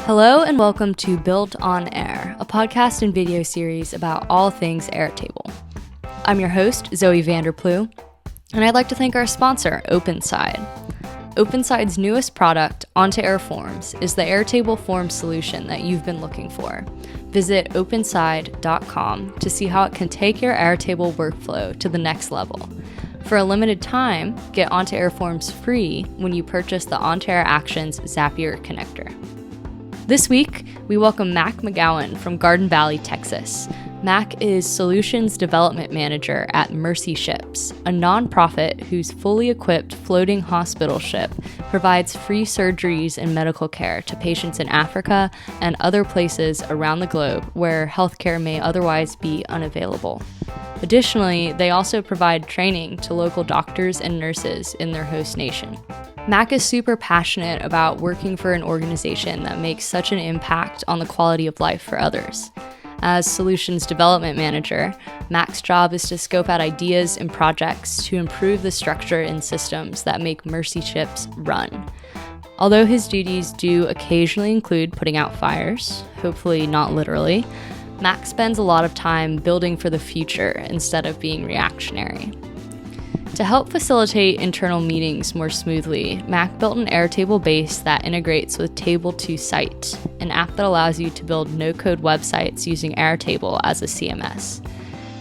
Hello and welcome to BuiltOnAir, a podcast and video series about all things Airtable. I'm your host, Zoe Vanderplu, and I'd like to thank our sponsor, OpenSide. OpenSide's newest product, Onto Air Forms, is the Airtable form solution that you've been looking for. Visit openside.com to see how it can take your Airtable workflow to the next level. For a limited time, get Onto Air Forms free when you purchase the Onto Air Actions Zapier connector. This week, we welcome Mack McGowen from Garden Valley, Texas. Mack is Solutions Development Manager at MercyShips, a nonprofit whose fully equipped floating hospital ship provides free surgeries and medical care to patients in Africa and other places around the globe where healthcare may otherwise be unavailable. Additionally, they also provide training to local doctors and nurses in their host nation. Mack is super passionate about working for an organization that makes such an impact on the quality of life for others. As Solutions Development Manager, Mack's job is to scope out ideas and projects to improve the structure and systems that make MercyShips run. Although his duties do occasionally include putting out fires, hopefully not literally, Mack spends a lot of time building for the future instead of being reactionary. To help facilitate internal meetings more smoothly, Mack built an Airtable base that integrates with Table2Site, an app that allows you to build no-code websites using Airtable as a CMS.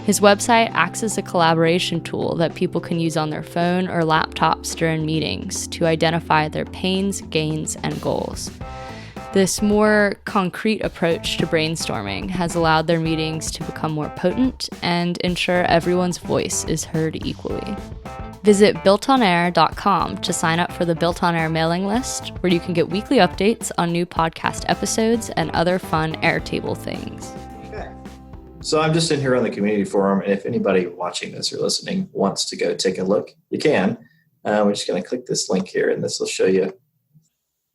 His website acts as a collaboration tool that people can use on their phone or laptops during meetings to identify their pains, gains, and goals. This more concrete approach to brainstorming has allowed their meetings to become more potent and ensure everyone's voice is heard equally. Visit BuiltOnAir.com to sign up for the BuiltOnAir mailing list, where you can get weekly updates on new podcast episodes and other fun Airtable things. Okay. So I'm just in here on the community forum, and if anybody watching this or listening wants to go take a look, you can. We're just going to click this link here, and this will show you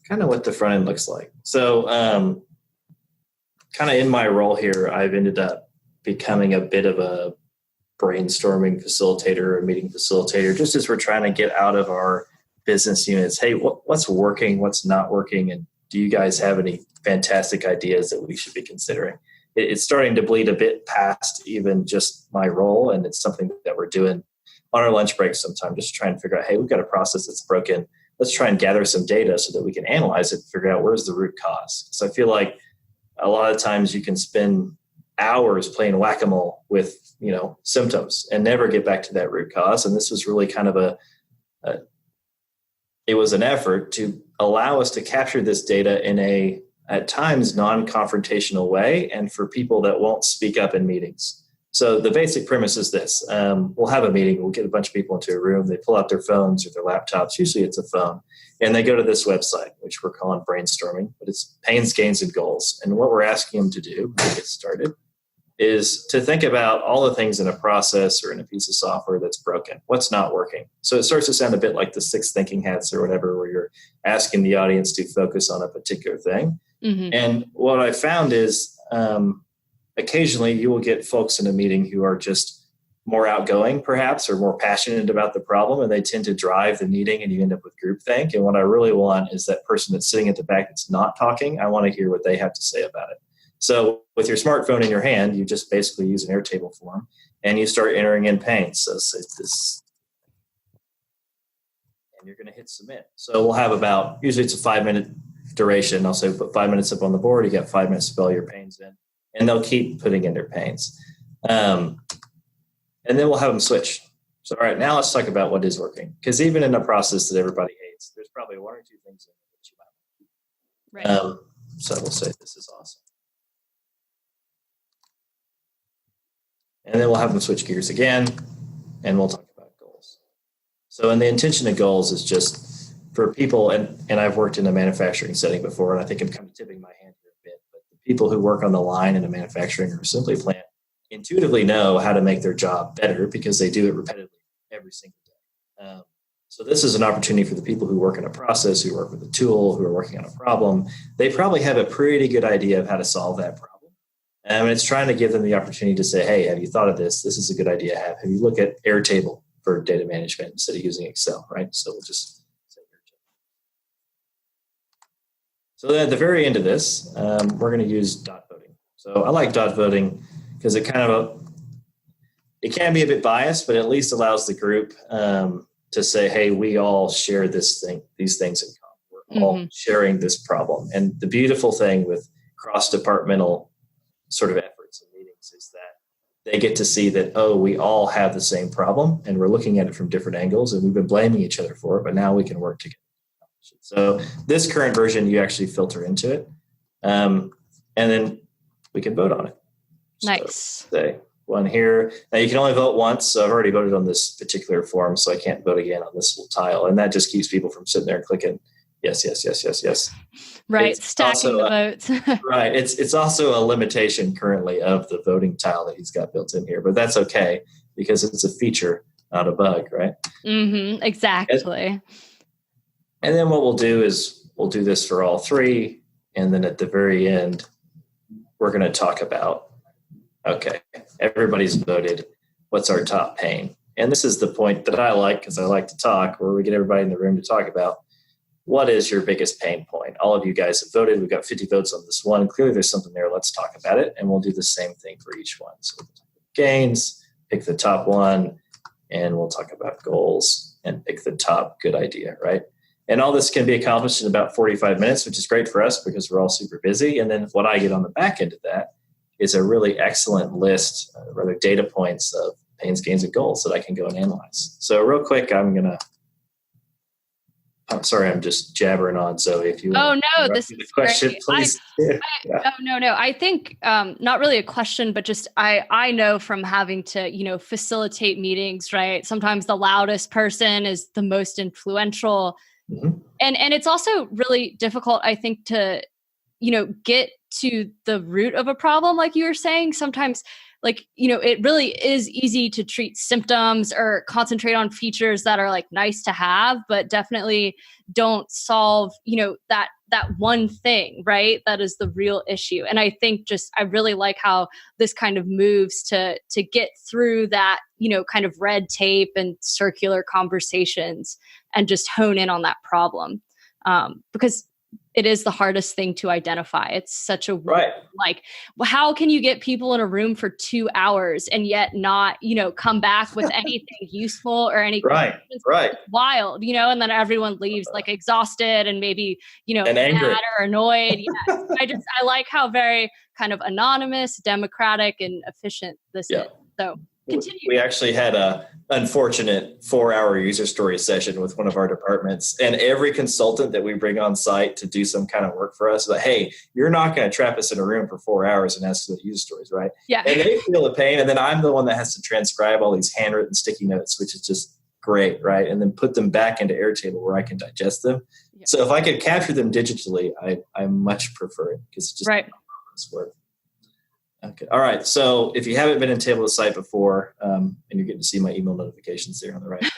kind of what the front end looks like. So kind of in my role here, I've ended up becoming a bit of a brainstorming facilitator, a meeting facilitator, just as we're trying to get out of our business units. Hey, what's working, what's not working, and do you guys have any fantastic ideas that we should be considering? It's starting to bleed a bit past even just my role, and it's something that we're doing on our lunch break sometime, just trying to figure out, hey, we've got a process that's broken. Let's try and gather some data so that we can analyze it and figure out where's the root cause. So I feel like a lot of times you can spend hours playing whack-a-mole with, symptoms and never get back to that root cause. And this was really kind of it was an effort to allow us to capture this data in a, at times, non-confrontational way, and for people that won't speak up in meetings. So the basic premise is this. We'll have a meeting. We'll get a bunch of people into a room. They pull out their phones or their laptops. Usually it's a phone. And they go to this website, which we're calling brainstorming, but it's pains, gains, and goals. And what we're asking them to do to get started is to think about all the things in a process or in a piece of software that's broken. What's not working? So it starts to sound a bit like the 6 thinking hats or whatever, where you're asking the audience to focus on a particular thing. Mm-hmm. And what I found is occasionally you will get folks in a meeting who are just more outgoing, perhaps, or more passionate about the problem, and they tend to drive the meeting, and you end up with groupthink. And what I really want is that person that's sitting at the back that's not talking, I want to hear what they have to say about it. So with your smartphone in your hand, you just basically use an Airtable form, and you start entering in pains. So say this, and you're going to hit submit. So we'll have about, usually it's a 5-minute duration. I'll say put 5 minutes up on the board. You got 5 minutes to fill your pains in. And they'll keep putting in their pains. And then we'll have them switch. So, all right, now let's talk about what is working. Because even in a process that everybody hates, there's probably 1 or 2 things in it that you might like. Right. So we'll say this is awesome. And then we'll have them switch gears again, and we'll talk about goals. So, and the intention of goals is just for people, and I've worked in a manufacturing setting before, and I think I'm kind of tipping my hand here a bit, but the people who work on the line in a manufacturing or assembly plant intuitively know how to make their job better because they do it repetitively every single day. So this is an opportunity for the people who work in a process, who work with a tool, who are working on a problem. They probably have a pretty good idea of how to solve that problem. And it's trying to give them the opportunity to say, hey, have you thought of this? This is a good idea to have. Have you looked at Airtable for data management instead of using Excel, right? So we'll just say Airtable. So then at the very end of this, we're going to use dot voting. So I like dot voting because it it can be a bit biased, but at least allows the group to say, hey, we all share these things in common. We're all sharing this problem. And the beautiful thing with cross-departmental sort of efforts and meetings is that they get to see that, oh, we all have the same problem and we're looking at it from different angles and we've been blaming each other for it, but now we can work together. So this current version, you actually filter into it, and then we can vote on it. Nice. So, one here. Now you can only vote once. So I've already voted on this particular form, so I can't vote again on this little tile. And that just keeps people from sitting there and clicking yes, yes, yes, yes, yes. Right. It's stacking also, the votes. Right. It's also a limitation currently of the voting tile that he's got built in here, but that's okay because it's a feature, not a bug, right? Exactly. And then what we'll do is we'll do this for all three. And then at the very end, we're going to talk about, okay, everybody's voted. What's our top pain? And this is the point that I like because I like to talk, where we get everybody in the room to talk about what is your biggest pain point. All of you guys have voted. We've got 50 votes on this one. Clearly there's something there. Let's talk about it. And we'll do the same thing for each one. So gains, pick the top one, and we'll talk about goals and pick the top good idea, right? And all this can be accomplished in about 45 minutes, which is great for us because we're all super busy. And then what I get on the back end of that is a really excellent list, rather data points of pains, gains, and goals that I can go and analyze. So real quick, I'm sorry, I'm just jabbering on, Zoe. If you want this is the question, great. please. I think not really a question, but just I know from having to, facilitate meetings, right? Sometimes the loudest person is the most influential. Mm-hmm. And it's also really difficult, I think, to, get to the root of a problem. Like you were saying, sometimes it really is easy to treat symptoms or concentrate on features that are like nice to have, but definitely don't solve, that one thing, right? That is the real issue. And I think I really like how this kind of moves to get through that, kind of red tape and circular conversations and just hone in on that problem. Because it is the hardest thing to identify. It's such a how can you get people in a room for 2 hours and yet not, come back with anything useful or anything? Right. It's wild, and then everyone leaves exhausted and maybe, and angry or annoyed. Yeah. I like how very kind of anonymous, democratic, and efficient this is. So continue. We actually had a unfortunate 4-hour user story session with one of our departments, and every consultant that we bring on site to do some kind of work for us, but hey, you're not going to trap us in a room for 4 hours and ask for the user stories, right? Yeah. And they feel the pain, and then I'm the one that has to transcribe all these handwritten sticky notes, which is just great, right? And then put them back into Airtable where I can digest them. Yeah. So if I could capture them digitally, I much prefer it because it's just work. Okay. All right. So if you haven't been in Table to Site before, and you're getting to see my email notifications there on the right,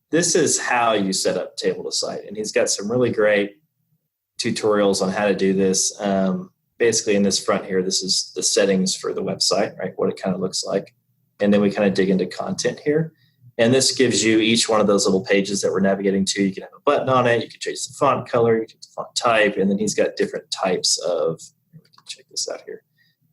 this is how you set up Table to Site. And he's got some really great tutorials on how to do this. Basically in this front here, this is the settings for the website, right? What it kind of looks like. And then we kind of dig into content here. And this gives you each one of those little pages that we're navigating to. You can have a button on it. You can change the font color, you can change the font type, and then he's got different types of, check this out here,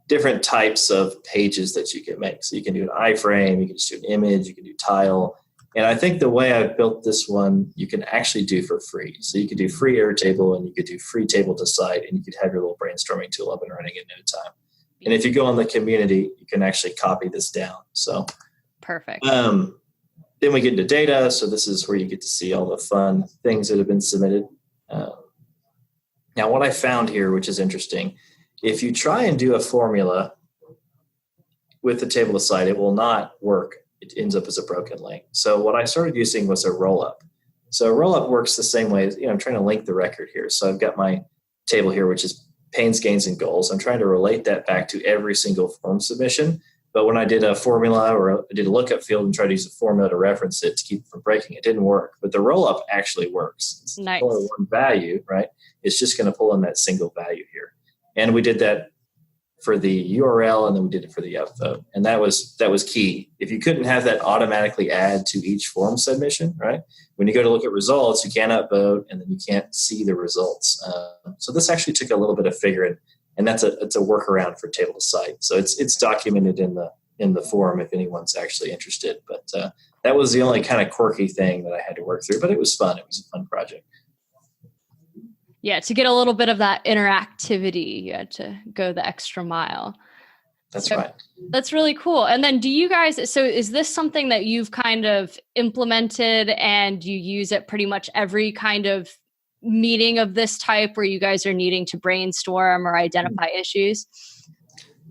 different types of pages that you can make. So you can do an iframe, you can just do an image, you can do tile. And I think the way I've built this one, you can actually do for free. So you could do free Airtable and you could do free Table to Site, and you could have your little brainstorming tool up and running in no time. And if you go on the community, you can actually copy this down. So perfect. Then we get into data. So this is where you get to see all the fun things that have been submitted. Now, what I found here, which is interesting, if you try and do a formula with the Table to Site, it will not work. It ends up as a broken link. So what I started using was a roll-up. So a roll-up works the same way as, I'm trying to link the record here. So I've got my table here, which is pains, gains, and goals. I'm trying to relate that back to every single form submission. But when I did a formula or I did a lookup field and tried to use a formula to reference it to keep it from breaking, it didn't work. But the roll-up actually works. It's nice. Only one value, right? It's just going to pull in that single value here. And we did that for the URL, and then we did it for the upvote. And that was key. If you couldn't have that automatically add to each form submission, right? When you go to look at results, you can't upvote, and then you can't see the results. So this actually took a little bit of figuring, and it's a workaround for table to site. So it's documented in the forum if anyone's actually interested. But that was the only kind of quirky thing that I had to work through. But it was fun. It was a fun project. Yeah, to get a little bit of that interactivity, you had to go the extra mile. That's right. That's really cool. And then so is this something that you've kind of implemented and you use at pretty much every kind of meeting of this type where you guys are needing to brainstorm or identify issues?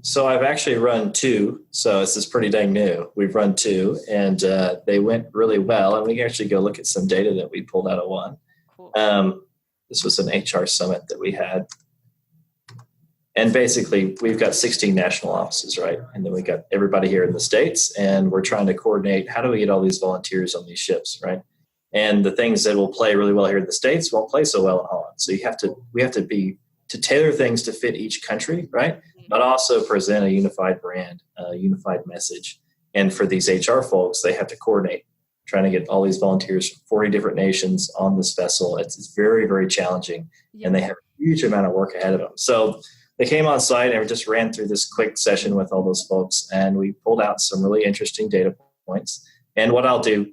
So I've actually run 2. So this is pretty dang new. We've run 2 and they went really well. And we can actually go look at some data that we pulled out of one. Cool. This was an HR summit that we had. And basically, we've got 16 national offices, right? And then we got everybody here in the States, and we're trying to coordinate how do we get all these volunteers on these ships, right? And the things that will play really well here in the States won't play so well in Holland. So we have to tailor things to fit each country, right? But also present a unified brand, a unified message. And for these HR folks, they have to coordinate, trying to get all these volunteers from 40 different nations on this vessel. It's very, very challenging, and they have a huge amount of work ahead of them. So they came on site and we just ran through this quick session with all those folks, and we pulled out some really interesting data points. And what I'll do,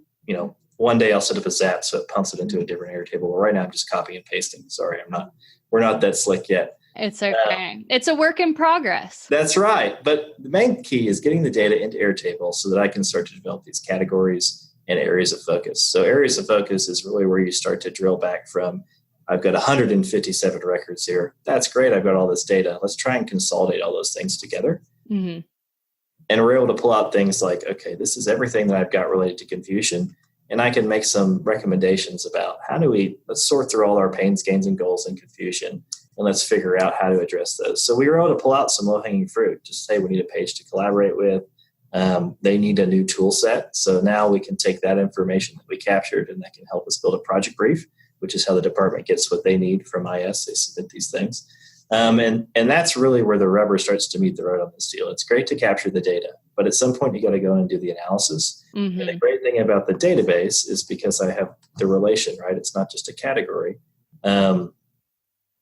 one day I'll set up a Zap so it pumps it into a different Airtable. Well, right now I'm just copying and pasting. Sorry, we're not that slick yet. It's okay. It's a work in progress. That's right. But the main key is getting the data into Airtable so that I can start to develop these categories and areas of focus. So areas of focus is really where you start to drill back from, I've got 157 records here. That's great. I've got all this data. Let's try and consolidate all those things together. Mm-hmm. And we're able to pull out things like, okay, this is everything that I've got related to confusion. And I can make some recommendations about let's sort through all our pains, gains, and goals in confusion, and let's figure out how to address those. So we were able to pull out some low-hanging fruit. Just say we need a page to collaborate with. They need a new tool set. So now we can take that information that we captured, and that can help us build a project brief, which is how the department gets what they need from IS. They submit these things. And that's really where the rubber starts to meet the road on this deal. It's great to capture the data, but at some point you got to go and do the analysis. Mm-hmm. And the great thing about the database is because I have the relation, right? It's not just a category.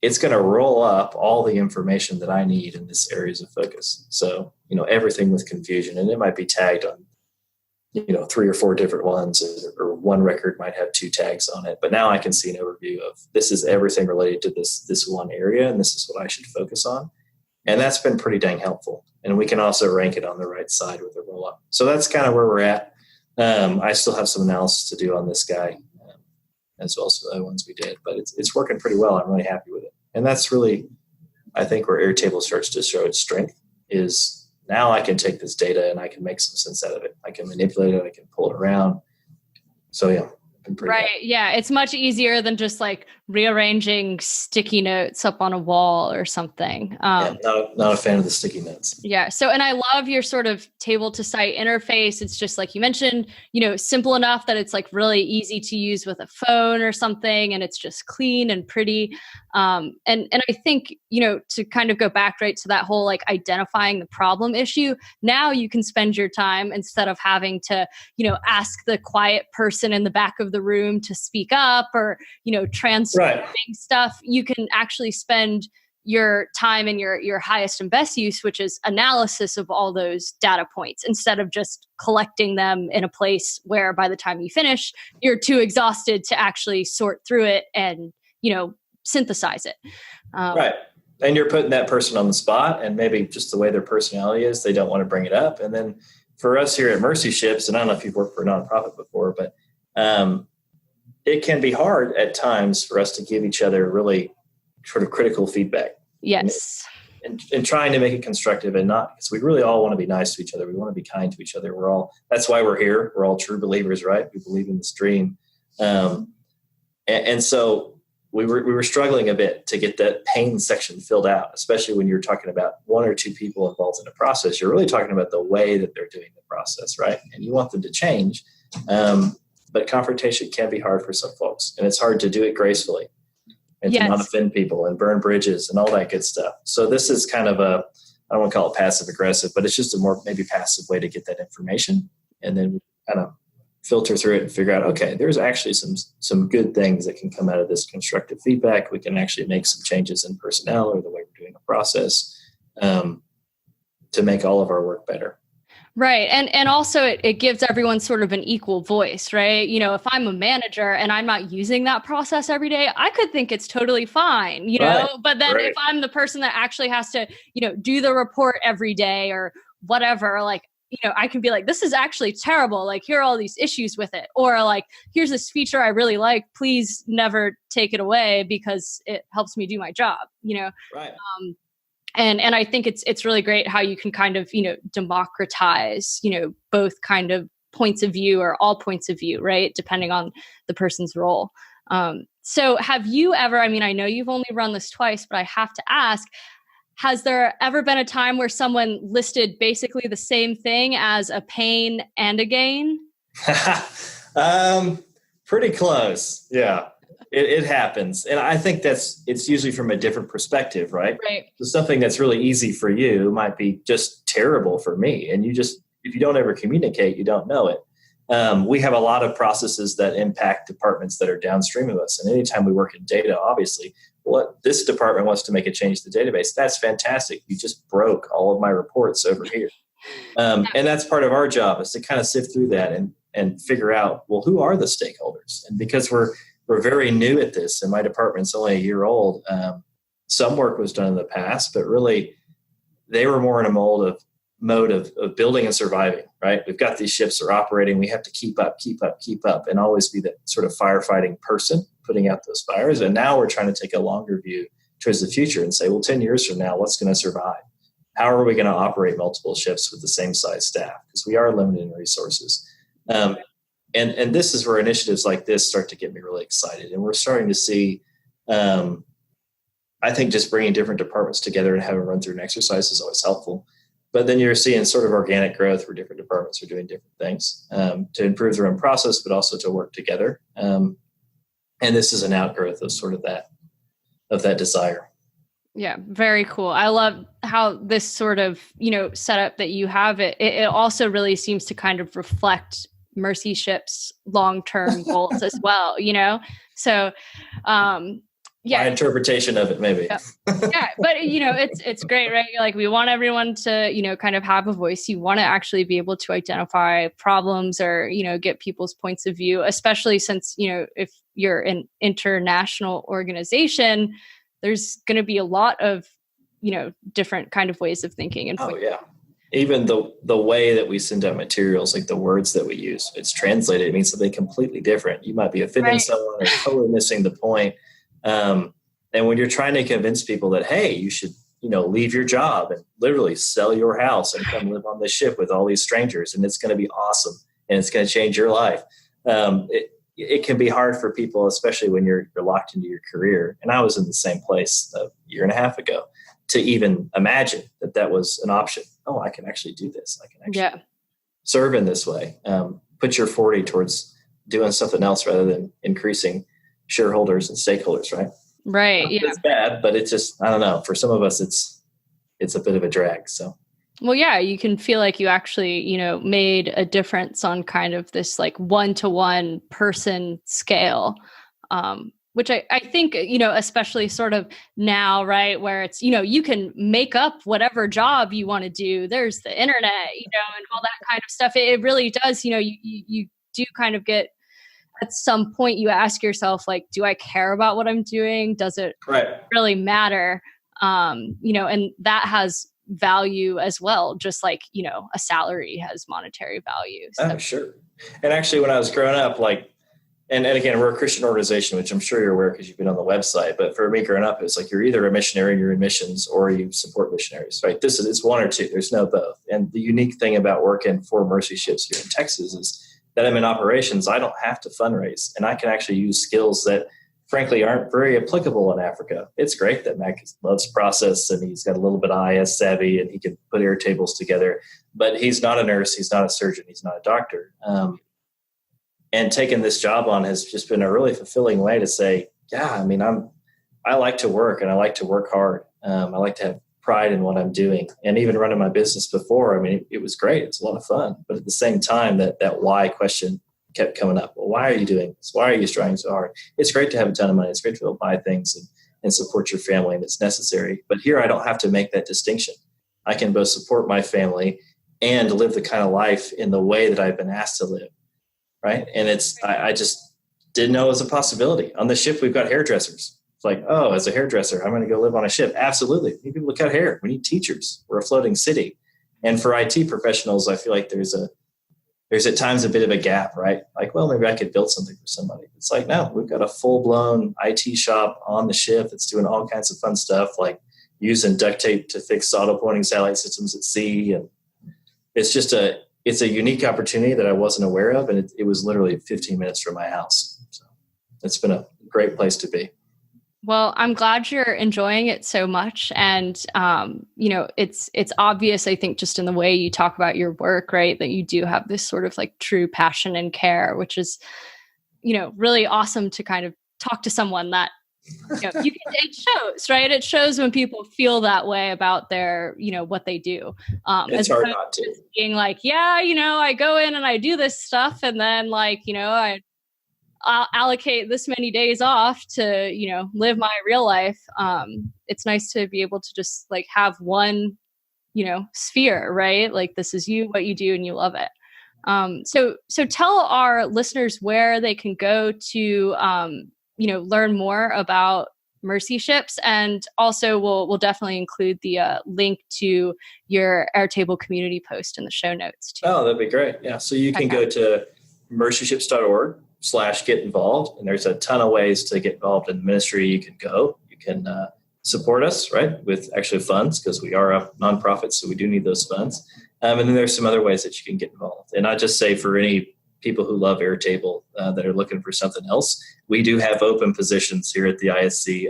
It's going to roll up all the information that I need in this areas of focus. So, everything with confusion, and it might be tagged on, 3 or 4 different ones, or one record might have 2 tags on it. But now I can see an overview of this is everything related to this one area, and this is what I should focus on. And that's been pretty dang helpful. And we can also rank it on the right side with the roll up. So that's kind of where we're at. I still have some analysis to do on this guy, as well as the other ones we did, but it's working pretty well. I'm really happy with it. And that's really, I think, where Airtable starts to show its strength is now I can take this data and I can make some sense out of it. I can manipulate it. I can pull it around. So yeah. Right. Happy. Yeah. It's much easier than just like rearranging sticky notes up on a wall or something. Not a fan of the sticky notes. Yeah. So, and I love your sort of table to site interface. It's just like you mentioned, simple enough that it's like really easy to use with a phone or something. And it's just clean and pretty. And I think, to kind of go back right to that whole like identifying the problem issue, now you can spend your time instead of having to, ask the quiet person in the back of the room to speak up or, transcribing stuff. You can actually spend your time in your highest and best use, which is analysis of all those data points, instead of just collecting them in a place where by the time you finish, you're too exhausted to actually sort through it and, synthesize it. Right. And you're putting that person on the spot, and maybe just the way their personality is, they don't want to bring it up. And then for us here at MercyShips, and I don't know if you've worked for a nonprofit before, but it can be hard at times for us to give each other really sort of critical feedback. Yes. And trying to make it constructive, and not, because we really all want to be nice to each other. We want to be kind to each other. That's why we're here. We're all true believers, right? We believe in this dream. And so we were struggling a bit to get that pain section filled out, especially when you're talking about 1 or 2 people involved in a process. You're really talking about the way that they're doing the process, right? And you want them to change. But confrontation can be hard for some folks, and it's hard to do it gracefully and to not offend people and burn bridges and all that good stuff. So this is kind of a I don't want to call it passive aggressive, but it's just a more maybe passive way to get that information. And then we kind of filter through it and figure out, okay, there's actually some good things that can come out of this constructive feedback. We can actually make some changes in personnel or the way we're doing a process to make all of our work better. Right. And also it gives everyone sort of an equal voice, right? If I'm a manager and I'm not using that process every day, I could think it's totally fine, Right. but then Right. if I'm the person that actually has to, do the report every day or whatever, like, I can be like, this is actually terrible. Like, here are all these issues with it. Or like, here's this feature I really like. Please never take it away because it helps me do my job, Right. And I think it's really great how you can kind of, democratize, both kind of points of view or all points of view, right? Depending on the person's role. So have you ever, I know you've only run this twice, but I have to ask, has there ever been a time where someone listed basically the same thing as a pain and a gain? Pretty close. Yeah. It happens. And I think it's usually from a different perspective, right? Right. So something that's really easy for you might be just terrible for me. And if you don't ever communicate, you don't know it. We have a lot of processes that impact departments that are downstream of us. And anytime we work in data, obviously, this department wants to make a change to the database. That's fantastic. You just broke all of my reports over here. And that's part of our job, is to kind of sift through that and figure out, well, who are the stakeholders? And because we're very new at this, and my department's only a year old, some work was done in the past, but really they were more in a mode of building and surviving, right? We've got these ships that are operating. We have to keep up, and always be that sort of firefighting person putting out those fires. And now we're trying to take a longer view towards the future and say, well, 10 years from now, what's going to survive? How are we going to operate multiple ships with the same size staff? Because we are limited in resources. And this is where initiatives like this start to get me really excited. And we're starting to see, I think just bringing different departments together and having run through an exercise is always helpful. But then you're seeing sort of organic growth where different departments are doing different things to improve their own process, but also to work together. And this is an outgrowth of sort of that desire. Yeah, very cool. I love how this sort of, setup that you have. It also really seems to kind of reflect MercyShips' long-term goals as well, So, my interpretation of it, maybe. Yeah, but it's great, right? Like, we want everyone to, kind of have a voice. You want to actually be able to identify problems or, get people's points of view, especially since, if you're an international organization, there's going to be a lot of, different kind of ways of thinking. And yeah. Even the way that we send out materials, like the words that we use, it's translated. It means something completely different. You might be offending someone or totally missing the point. And when you're trying to convince people that, hey, you should, leave your job and literally sell your house and come live on this ship with all these strangers, and it's going to be awesome and it's going to change your life. It can be hard for people, especially when you're locked into your career. And I was in the same place a year and a half ago, to even imagine that was an option. Oh, I can actually do this. I can actually serve in this way. Put your 40 towards doing something else rather than increasing shareholders and stakeholders, right? Right. Yeah. It's bad, but it's just, I don't know. For some of us, it's a bit of a drag. So. Well, yeah, you can feel like you actually, made a difference on kind of this like one-to-one person scale, which I think, especially sort of now, right, where it's, you can make up whatever job you want to do. There's the internet, and all that kind of stuff. It really does, you do kind of get, at some point you ask yourself, like, do I care about what I'm doing? Does it really matter? And that has value as well, just like, a salary has monetary value. So. Oh, sure. And actually, when I was growing up, and again, we're a Christian organization, which I'm sure you're aware because you've been on the website. But for me growing up, it's like you're either a missionary and you're in missions, or you support missionaries, right? It's one or two. There's no both. And the unique thing about working for MercyShips here in Texas is that I'm in operations. I don't have to fundraise, and I can actually use skills that frankly aren't very applicable in Africa. It's great that Mack loves process and he's got a little bit of IS savvy and he can put Airtables together, but he's not a nurse. He's not a surgeon. He's not a doctor. And taking this job on has just been a really fulfilling way to say, yeah, I like to work and I like to work hard. I like to have pride in what I'm doing. And even running my business before, I mean, it was great. It's a lot of fun. But at the same time, that why question kept coming up. Well, why are you doing this? Why are you striving so hard? It's great to have a ton of money. It's great to be able to buy things and support your family, and it's necessary. But here I don't have to make that distinction. I can both support my family and live the kind of life in the way that I've been asked to live. Right. And I just didn't know it was a possibility. On the ship, we've got hairdressers. It's like, oh, as a hairdresser, I'm going to go live on a ship. Absolutely. We need people to cut hair. We need teachers. We're a floating city. And for IT professionals, I feel like there's at times a bit of a gap, right? Like, well, maybe I could build something for somebody. It's like, no, we've got a full-blown IT shop on the ship that's doing all kinds of fun stuff, like using duct tape to fix auto-pointing satellite systems at sea. And it's just it's a unique opportunity that I wasn't aware of. And it was literally 15 minutes from my house. So it's been a great place to be. Well, I'm glad you're enjoying it so much. And, it's obvious, I think, just in the way you talk about your work, right, that you do have this sort of like true passion and care, which is, really awesome to kind of talk to someone that, it shows, right? It shows when people feel that way about their, what they do. It's hard not to. Being like, I go in and I do this stuff. And then I'll allocate this many days off to, live my real life. It's nice to be able to just like have one, sphere, right? Like this is you, what you do, and you love it. So tell our listeners where they can go to, learn more about MercyShips, and also we'll definitely include the link to your Airtable community post in the show notes too. Oh, that'd be great. Yeah. So you can go to mercyships.org/get involved. And there's a ton of ways to get involved in the ministry. You can go, you can support us, right, with actually funds, because we are a nonprofit, so we do need those funds. And then there's some other ways that you can get involved. And I just say for any people who love Airtable that are looking for something else, we do have open positions here at the ISC.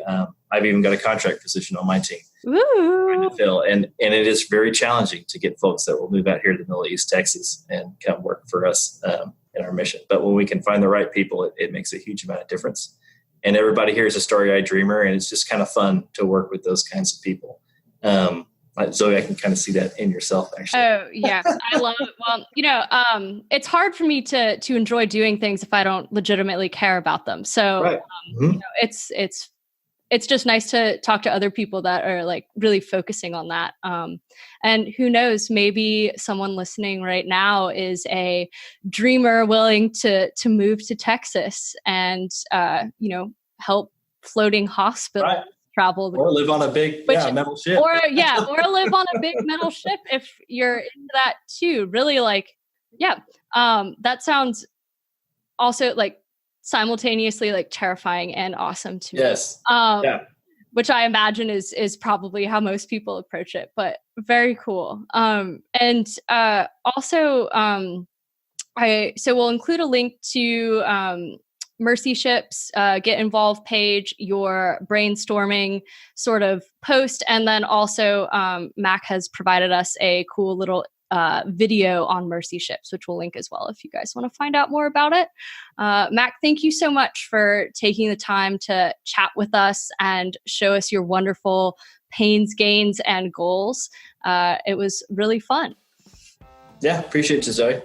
I've even got a contract position on my team. Ooh. To fill. And it is very challenging to get folks that will move out here to the Middle East, Texas, and come work for us in our mission. But when we can find the right people, it makes a huge amount of difference. And everybody here is a story-eyed dreamer, and it's just kind of fun to work with those kinds of people. Zoe, I can kind of see that in yourself, actually. Oh, yeah. I love it. Well, it's hard for me to enjoy doing things if I don't legitimately care about them. So right. It's just nice to talk to other people that are like really focusing on that. And who knows, maybe someone listening right now is a dreamer willing to move to Texas and, help floating hospitals. Right. Travel or live on a big metal ship, or live on a big metal ship if you're into that too. Really, that sounds also like simultaneously like terrifying and awesome to me. Yes, which I imagine is probably how most people approach it, but very cool. Also, we'll include a link to MercyShips Get Involved page, your brainstorming sort of post, and then also Mack has provided us a cool little video on MercyShips, which we'll link as well if you guys want to find out more about it. Mack, thank you so much for taking the time to chat with us and show us your wonderful pains, gains, and goals. It was really fun. Yeah, appreciate you, Zoe.